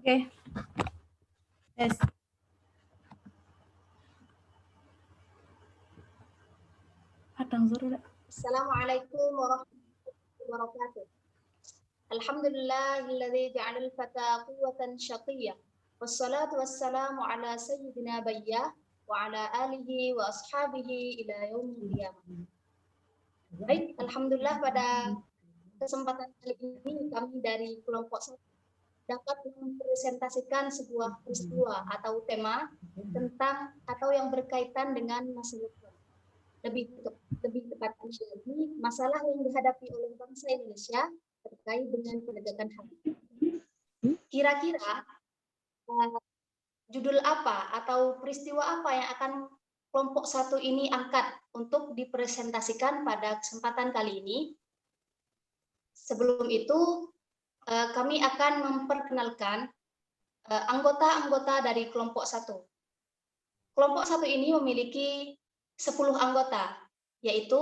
Oke. Yes. Assalamualaikum warahmatullahi wabarakatuh. Alhamdulillahilladzi ja'alal fata quwwatan syaqiyyah. Wassalatu wassalamu ala sayyidina bayyah wa ala alihi wa ashabihi ila yaumil qiyamah. Baik, alhamdulillah pada kesempatan kali ini kami dari kelompok 1 dapat mempresentasikan sebuah peristiwa atau tema tentang atau yang berkaitan dengan masa depan. Lebih tepatnya lagi masalah yang dihadapi oleh bangsa Indonesia terkait dengan penegakan HAM. Kira-kira judul apa atau peristiwa apa yang akan kelompok 1 ini angkat untuk dipresentasikan pada kesempatan kali ini? Sebelum itu kami akan memperkenalkan anggota-anggota dari kelompok 1. Kelompok 1 ini memiliki 10 anggota, yaitu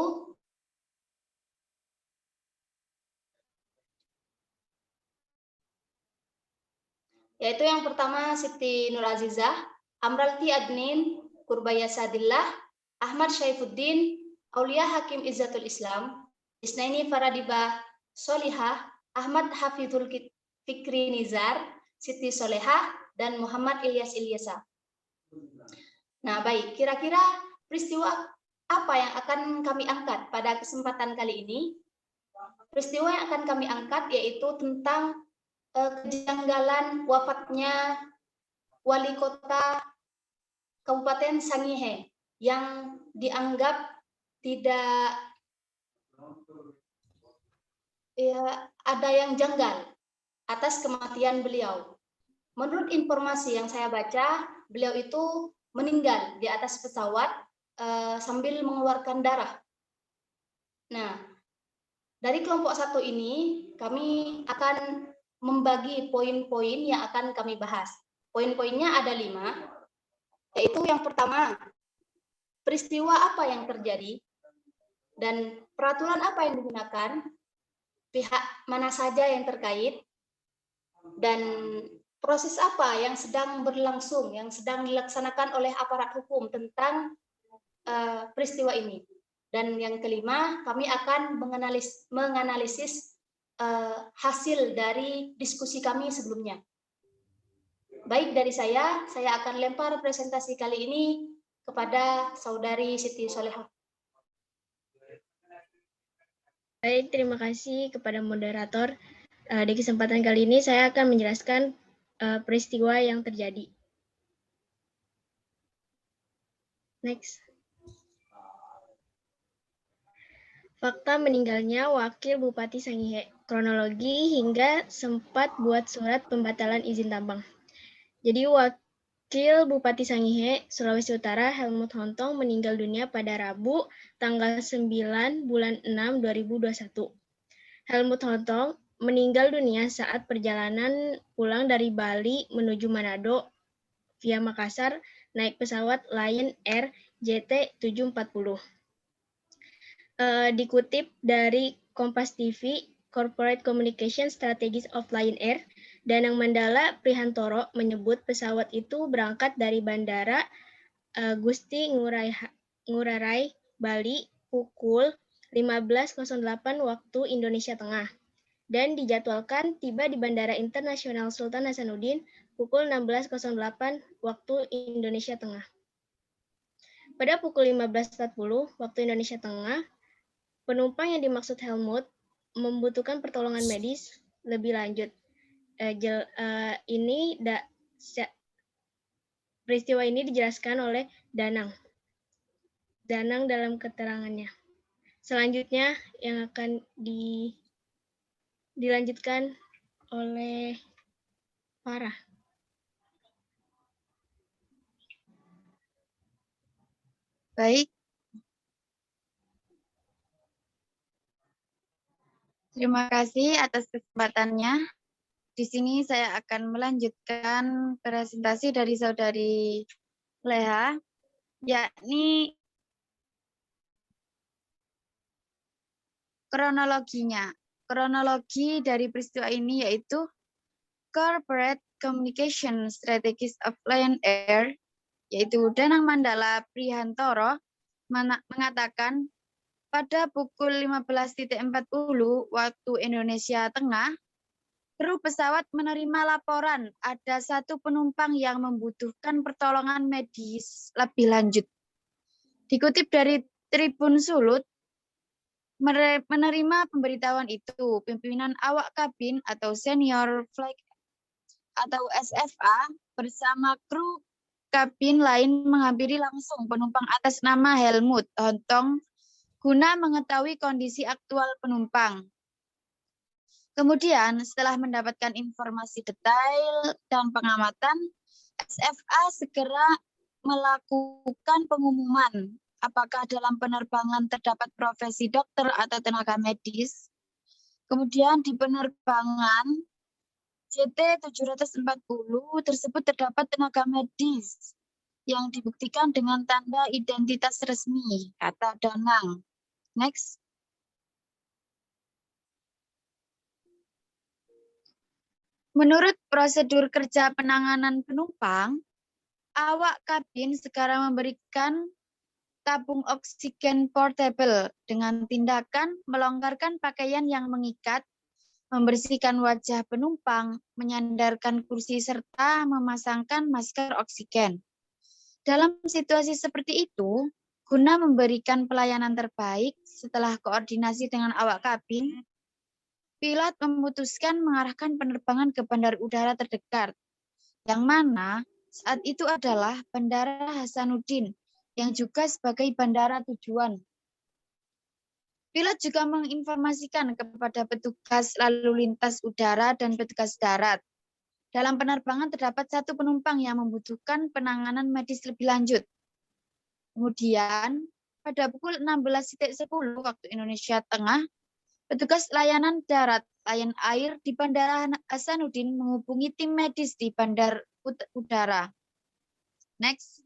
yang pertama Siti Nur Azizah, Amralti Adnin, Kurbaya Sadillah, Ahmad Syaifuddin, Aulia Hakim Izzatul Islam, Isnaini Faradibah Solihah, Ahmad Hafizul Fikri Nizar, Siti Solehah, dan Muhammad Ilyas Ilyasa. Nah, baik, kira-kira peristiwa apa yang akan kami angkat pada kesempatan kali ini? Peristiwa yang akan kami angkat yaitu tentang kejanggalan wafatnya wali kota Kabupaten Sangihe yang dianggap tidak ada yang janggal atas kematian beliau. Menurut informasi yang saya baca, beliau itu meninggal di atas pesawat sambil mengeluarkan darah. Nah, dari kelompok 1 ini kami akan membagi poin-poin yang akan kami bahas. Poin-poinnya ada 5, yaitu yang pertama, peristiwa apa yang terjadi dan peraturan apa yang digunakan, pihak mana saja yang terkait, dan proses apa yang sedang berlangsung, yang sedang dilaksanakan oleh aparat hukum tentang peristiwa ini. Dan yang kelima, kami akan menganalisis hasil dari diskusi kami sebelumnya. Baik, dari saya akan lempar presentasi kali ini kepada saudari Siti Solehah. Baik, terima kasih kepada moderator. Di kesempatan kali ini saya akan menjelaskan peristiwa yang terjadi. Next. Fakta meninggalnya Wakil Bupati Sangihe, kronologi hingga sempat buat surat pembatalan izin tambang. Jadi Wakil Bupati Sangihe, Sulawesi Utara, Helmut Hontong meninggal dunia pada Rabu, tanggal 9 bulan 6 2021. Helmut Hontong meninggal dunia saat perjalanan pulang dari Bali menuju Manado via Makassar naik pesawat Lion Air JT740. Dikutip dari Kompas TV, Corporate Communication Strategies of Lion Air, Danang Mandala Prihantoro menyebut pesawat itu berangkat dari Bandara Gusti Ngurah Rai, Bali, pukul 15.08 waktu Indonesia Tengah, dan dijadwalkan tiba di Bandara Internasional Sultan Hasanuddin pukul 16.08 waktu Indonesia Tengah. Pada pukul 15.40 waktu Indonesia Tengah, penumpang yang dimaksud Helmut membutuhkan pertolongan medis lebih lanjut. Peristiwa ini dijelaskan oleh Danang dalam keterangannya. Selanjutnya yang akan dilanjutkan oleh Farah. Baik. Terima kasih atas kesempatannya. Di sini saya akan melanjutkan presentasi dari saudari Leha, yakni kronologinya. Kronologi dari peristiwa ini yaitu Corporate Communication Strategies of Lion Air, yaitu Danang Mandala Prihantoro, mengatakan pada pukul 15.40 waktu Indonesia Tengah, kru pesawat menerima laporan ada satu penumpang yang membutuhkan pertolongan medis lebih lanjut. Dikutip dari Tribun Sulut, menerima pemberitahuan itu, pimpinan awak kabin atau Senior Flight atau SFA bersama kru kabin lain menghampiri langsung penumpang atas nama Helmut Hontong guna mengetahui kondisi aktual penumpang. Kemudian, setelah mendapatkan informasi detail dan pengamatan, SFA segera melakukan pengumuman apakah dalam penerbangan terdapat profesi dokter atau tenaga medis. Kemudian di penerbangan JT740 tersebut terdapat tenaga medis yang dibuktikan dengan tanda identitas resmi, kata Danang. Next. Menurut prosedur kerja penanganan penumpang, awak kabin segera memberikan tabung oksigen portable dengan tindakan melonggarkan pakaian yang mengikat, membersihkan wajah penumpang, menyandarkan kursi, serta memasangkan masker oksigen. Dalam situasi seperti itu, guna memberikan pelayanan terbaik setelah koordinasi dengan awak kabin, pilot memutuskan mengarahkan penerbangan ke bandar udara terdekat, yang mana saat itu adalah Bandara Hasanuddin, yang juga sebagai bandara tujuan. Pilot juga menginformasikan kepada petugas lalu lintas udara dan petugas darat. Dalam penerbangan terdapat satu penumpang yang membutuhkan penanganan medis lebih lanjut. Kemudian, pada pukul 16.10 waktu Indonesia Tengah, petugas layanan darat Lion Air di Bandara Hasanuddin menghubungi tim medis di bandar udara. Next.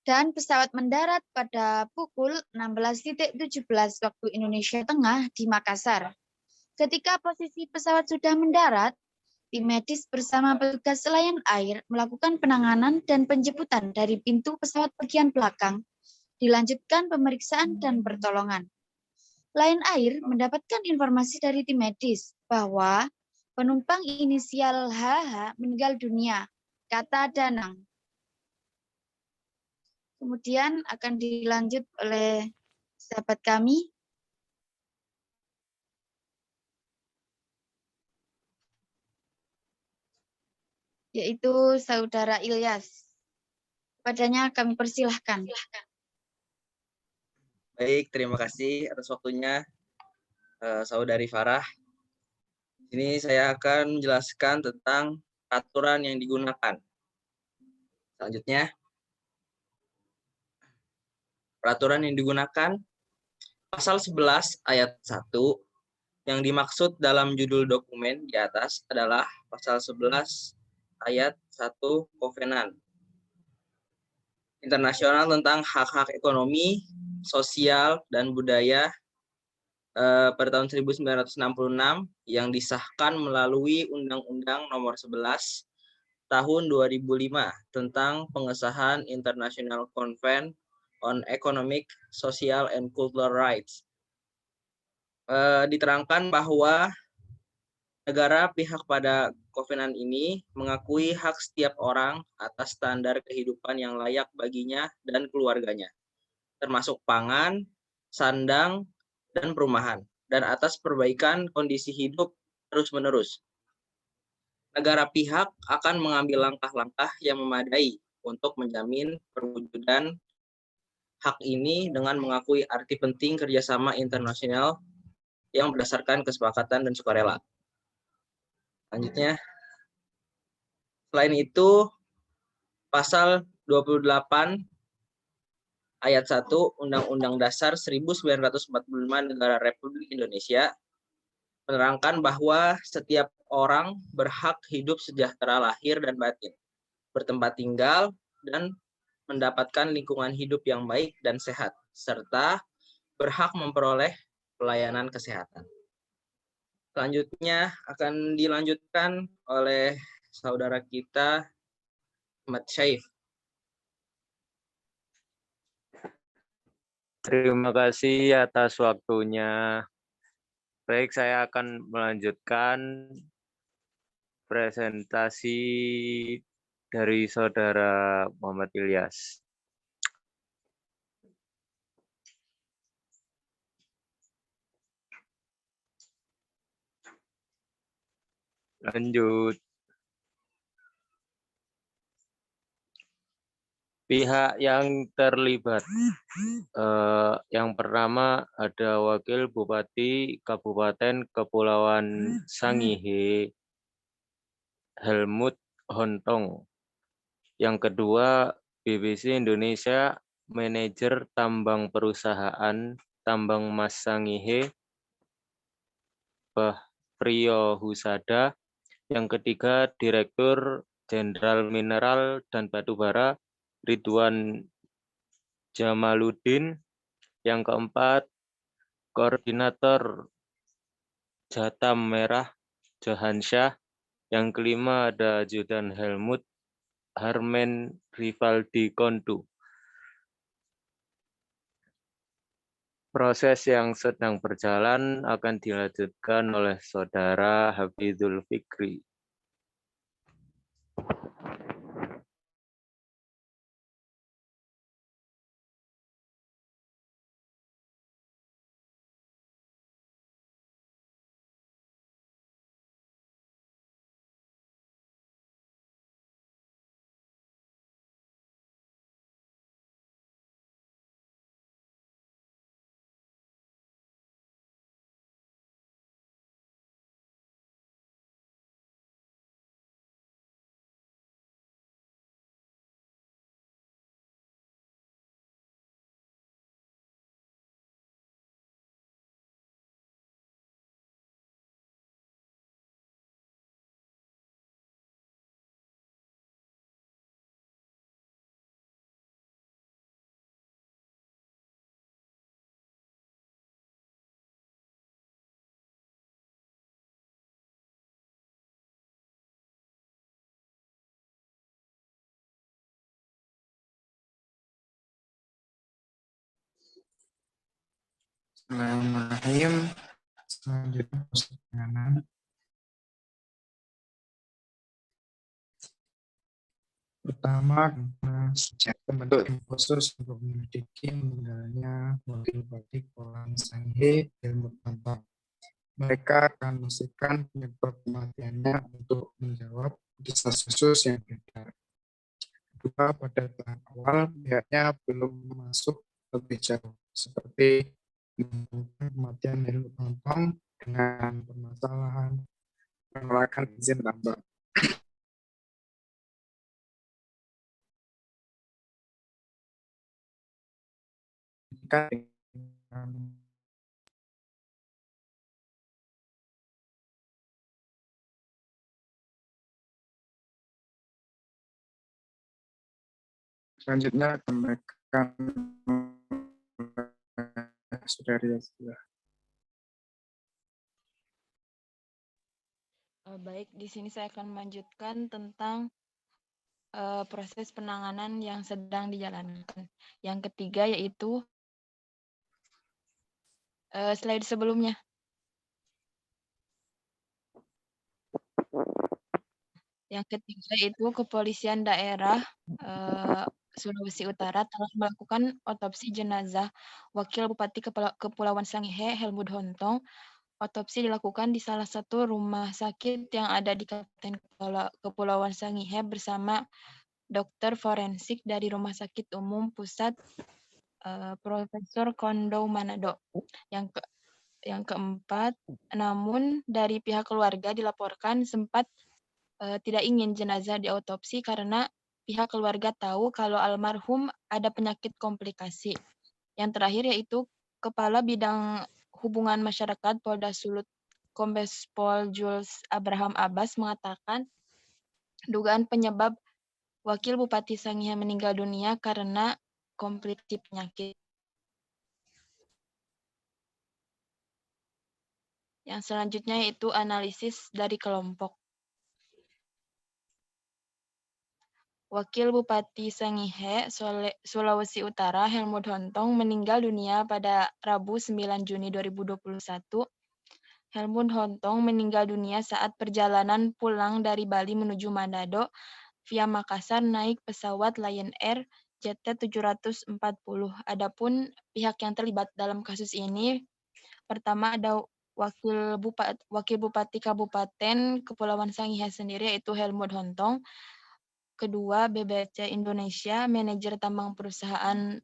Dan pesawat mendarat pada pukul 16.17 waktu Indonesia Tengah di Makassar. Ketika posisi pesawat sudah mendarat, tim medis bersama petugas Lion Air melakukan penanganan dan penjemputan dari pintu pesawat bagian belakang, dilanjutkan pemeriksaan dan pertolongan. Lion Air mendapatkan informasi dari tim medis bahwa penumpang inisial HH meninggal dunia, kata Danang. Kemudian akan dilanjut oleh sahabat kami. Yaitu Saudara Ilyas. Padanya kami persilahkan. Baik, terima kasih atas waktunya Saudari Farah. Ini saya akan menjelaskan tentang peraturan yang digunakan. Selanjutnya, peraturan yang digunakan pasal 11 ayat 1 yang dimaksud dalam judul dokumen di atas adalah pasal 11 ayat 1 Kovenan Internasional tentang hak-hak ekonomi, sosial, dan budaya pada tahun 1966 yang disahkan melalui Undang-Undang Nomor 11 Tahun 2005 tentang pengesahan International Convention on Economic, Social, and Cultural Rights. Diterangkan bahwa negara pihak pada Kovenan ini mengakui hak setiap orang atas standar kehidupan yang layak baginya dan keluarganya, termasuk pangan, sandang, dan perumahan, dan atas perbaikan kondisi hidup terus-menerus. Negara pihak akan mengambil langkah-langkah yang memadai untuk menjamin perwujudan hak ini dengan mengakui arti penting kerjasama internasional yang berdasarkan kesepakatan dan sukarela. Selanjutnya, selain itu, pasal 28 ayat 1 Undang-Undang Dasar 1945 Negara Republik Indonesia menerangkan bahwa setiap orang berhak hidup sejahtera lahir dan batin, bertempat tinggal, dan mendapatkan lingkungan hidup yang baik dan sehat, serta berhak memperoleh pelayanan kesehatan. Selanjutnya akan dilanjutkan oleh saudara kita Ahmad Syaif. Terima kasih atas waktunya. Baik, saya akan melanjutkan presentasi dari Saudara Muhammad Ilyas. Lanjut. Pihak yang terlibat. Yang pertama ada Wakil Bupati Kabupaten Kepulauan Sangihe, Helmut Hontong. Yang kedua BBC Indonesia, Manajer Tambang Perusahaan Tambang Mas Sangihe, Priyo Husada. Yang ketiga Direktur Jenderal Mineral dan Batubara, Ridwan Jamaluddin. Yang keempat, Koordinator Jatam Merah Johansyah. Yang kelima ada Ajudan Helmut Harmen Rivaldi Kondu. Proses yang sedang berjalan akan dilanjutkan oleh Saudara Hafizul Fikri. Bismillahirrahmanirrahim. Selanjutnya proses penanganan. Pertama, sejak membentuk tim khusus untuk menyelidiki meninggalnya Wakil Bupati Kepulauan Sangihe, Helmut Hontong. Mereka akan memastikan penyebab kematiannya untuk menjawab desas khusus yang beredar. Kedua, pada tahap awal pihaknya belum masuk lebih jauh, seperti menghubungkan kematian Helmut Hontong dengan permasalahan penolakan izin tambang. Selanjutnya akan mereka Saudari Yazia. Baik, di sini saya akan melanjutkan tentang proses penanganan yang sedang dijalankan. Yang ketiga yaitu slide sebelumnya. Yang ketiga itu Kepolisian Daerah Sulawesi Utara telah melakukan otopsi jenazah Wakil Bupati Kepulauan Sangihe, Helmut Hontong. Otopsi dilakukan di salah satu rumah sakit yang ada di Kabupaten Kepulauan Sangihe bersama dokter forensik dari Rumah Sakit Umum Pusat Profesor Kondo Manado. Yang keempat, namun dari pihak keluarga dilaporkan sempat tidak ingin jenazah diautopsi karena pihak keluarga tahu kalau almarhum ada penyakit komplikasi. Yang terakhir yaitu Kepala Bidang Hubungan Masyarakat Polda Sulut Kombes Pol Jules Abraham Abbas mengatakan dugaan penyebab Wakil Bupati Sangihe meninggal dunia karena komplikasi penyakit. Yang selanjutnya yaitu analisis dari kelompok. Wakil Bupati Sangihe, Sulawesi Utara, Helmut Hontong meninggal dunia pada Rabu 9 Juni 2021. Helmut Hontong meninggal dunia saat perjalanan pulang dari Bali menuju Manado via Makassar naik pesawat Lion Air JT740. Adapun pihak yang terlibat dalam kasus ini, pertama ada Wakil Bupati Kabupaten Kepulauan Sangihe sendiri yaitu Helmut Hontong. Kedua, BBC Indonesia, manajer tambang perusahaan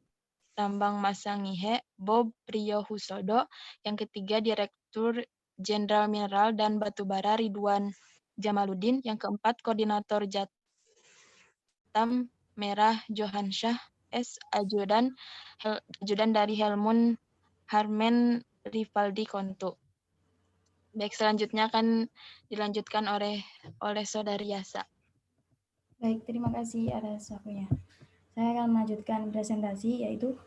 Tambang Mas Sangihe, Bob Priyohusodo. Yang ketiga, Direktur Jenderal Mineral dan Batubara Ridwan Jamaluddin. Yang keempat, Koordinator Jatam Merah Johansyah S. Ajudan dari Helmut Harmen Rivaldi Kontu. Baik, selanjutnya akan dilanjutkan oleh Saudari Yasa. Baik, terima kasih atas waktunya. Saya akan melanjutkan presentasi, yaitu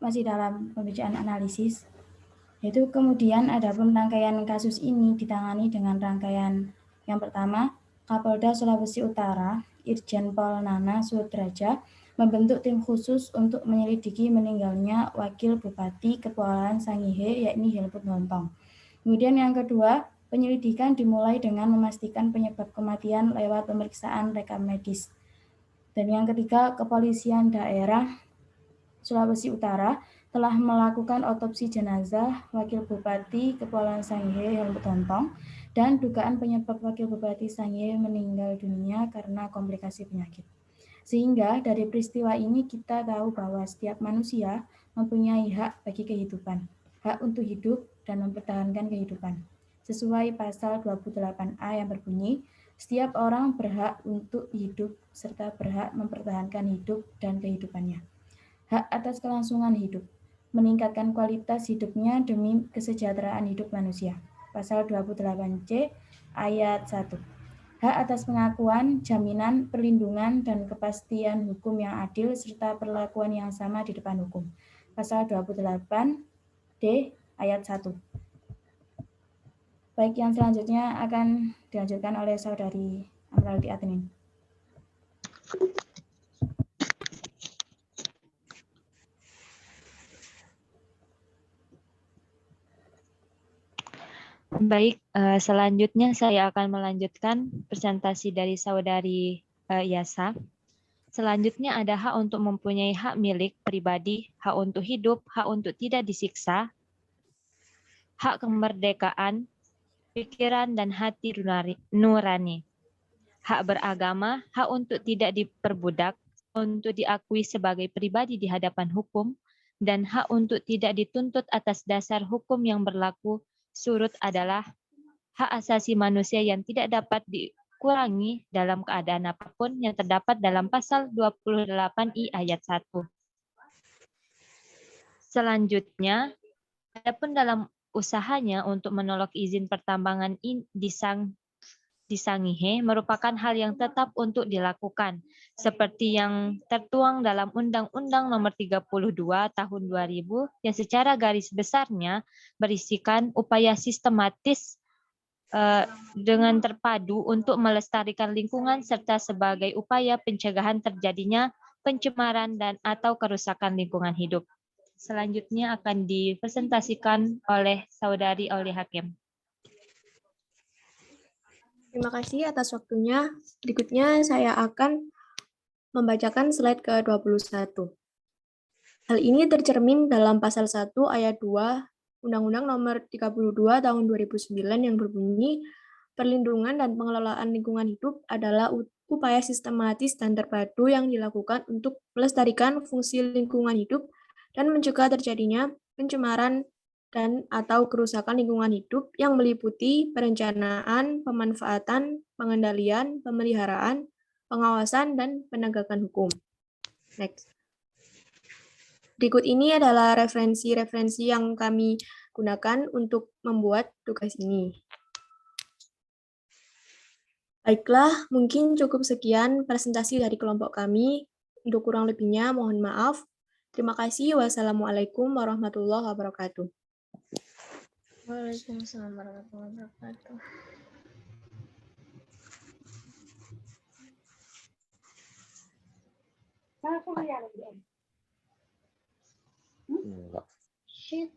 masih dalam pembacaan analisis. Yaitu kemudian adapun rangkaian kasus ini ditangani dengan rangkaian yang pertama, Kapolda Sulawesi Utara, Irjen Pol Nana Sudraja, membentuk tim khusus untuk menyelidiki meninggalnya Wakil Bupati Kepulauan Sangihe, yakni Helmut Hontong. Kemudian yang kedua, penyelidikan dimulai dengan memastikan penyebab kematian lewat pemeriksaan rekam medis. Dan yang ketiga, Kepolisian Daerah Sulawesi Utara telah melakukan otopsi jenazah Wakil Bupati Kepulauan Sangihe Helmut Hontong dan dugaan penyebab Wakil Bupati Sangihe meninggal dunia karena komplikasi penyakit. Sehingga dari peristiwa ini kita tahu bahwa setiap manusia mempunyai hak bagi kehidupan, hak untuk hidup dan mempertahankan kehidupan. Sesuai pasal 28A yang berbunyi, setiap orang berhak untuk hidup serta berhak mempertahankan hidup dan kehidupannya. Hak atas kelangsungan hidup, meningkatkan kualitas hidupnya demi kesejahteraan hidup manusia. Pasal 28C ayat 1. Hak atas pengakuan, jaminan, perlindungan, dan kepastian hukum yang adil serta perlakuan yang sama di depan hukum. Pasal 28D ayat 1. Baik, yang selanjutnya akan dilanjutkan oleh Saudari Amraldi Adnin. Baik, selanjutnya saya akan melanjutkan presentasi dari Saudari Yasa. Selanjutnya ada hak untuk mempunyai hak milik pribadi, hak untuk hidup, hak untuk tidak disiksa, hak kemerdekaan, pikiran dan hati nurani, hak beragama, hak untuk tidak diperbudak, untuk diakui sebagai pribadi di hadapan hukum, dan hak untuk tidak dituntut atas dasar hukum yang berlaku surut adalah hak asasi manusia yang tidak dapat dikurangi dalam keadaan apapun yang terdapat dalam pasal 28I ayat 1. Selanjutnya, adapun dalam usahanya untuk menolak izin pertambangan di Sangihe merupakan hal yang tetap untuk dilakukan, seperti yang tertuang dalam Undang-Undang Nomor 32 Tahun 2000 yang secara garis besarnya berisikan upaya sistematis dengan terpadu untuk melestarikan lingkungan serta sebagai upaya pencegahan terjadinya pencemaran dan atau kerusakan lingkungan hidup. Selanjutnya akan dipresentasikan oleh Saudari Oli Hakim. Terima kasih atas waktunya. Berikutnya saya akan membacakan slide ke-21. Hal ini tercermin dalam pasal 1 ayat 2 Undang-Undang Nomor 32 Tahun 2009 yang berbunyi, perlindungan dan pengelolaan lingkungan hidup adalah upaya sistematis dan terpadu yang dilakukan untuk melestarikan fungsi lingkungan hidup dan mencegah terjadinya pencemaran dan atau kerusakan lingkungan hidup yang meliputi perencanaan, pemanfaatan, pengendalian, pemeliharaan, pengawasan, dan penegakan hukum. Next. Berikut ini adalah referensi-referensi yang kami gunakan untuk membuat tugas ini. Baiklah, mungkin cukup sekian presentasi dari kelompok kami. Untuk kurang lebihnya, mohon maaf. Terima kasih. Wassalamualaikum warahmatullahi wabarakatuh. Waalaikumsalam warahmatullahi wabarakatuh. Enggak. Shit.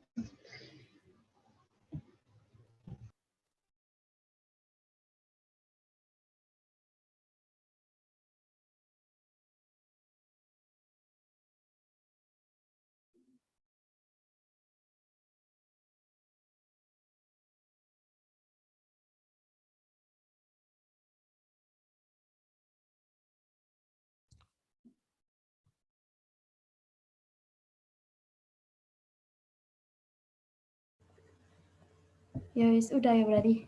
Ya wis, udah ya berarti.